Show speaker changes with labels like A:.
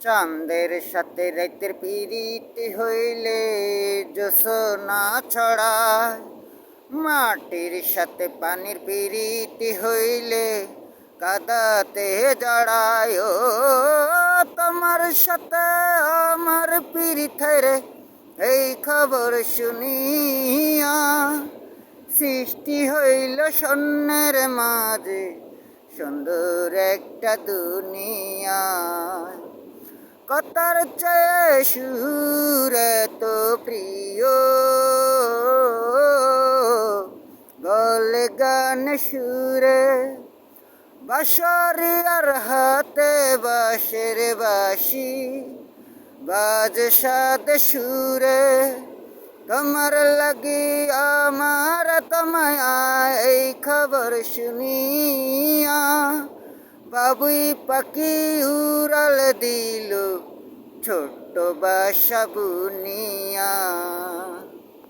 A: চাঁদের সাথে রাতের পিরিতি হইলে জোছনা ছড়ায়, মাটির সাথে পানির পিরিতি হইলে কাদাতে জড়ায়। ও তোমার সাথে আমার পিরিত রে, এই খবর শুনিয়া সৃষ্টি হইল শূন্যের মাঝে সুন্দর একটা দুনিয়া। কথার চেয়ে সুর এত প্রিয়, গলে গান সুরে বাঁশরিয়ার হাতে বাঁশের বাঁশি বাজে সাদ সুরে। তোমার লাগি আমার তোমায়া এই খবর শুনিয়া বাবুই পাখি উড়াল দিল ছোট্ট বাসা বুনিয়া।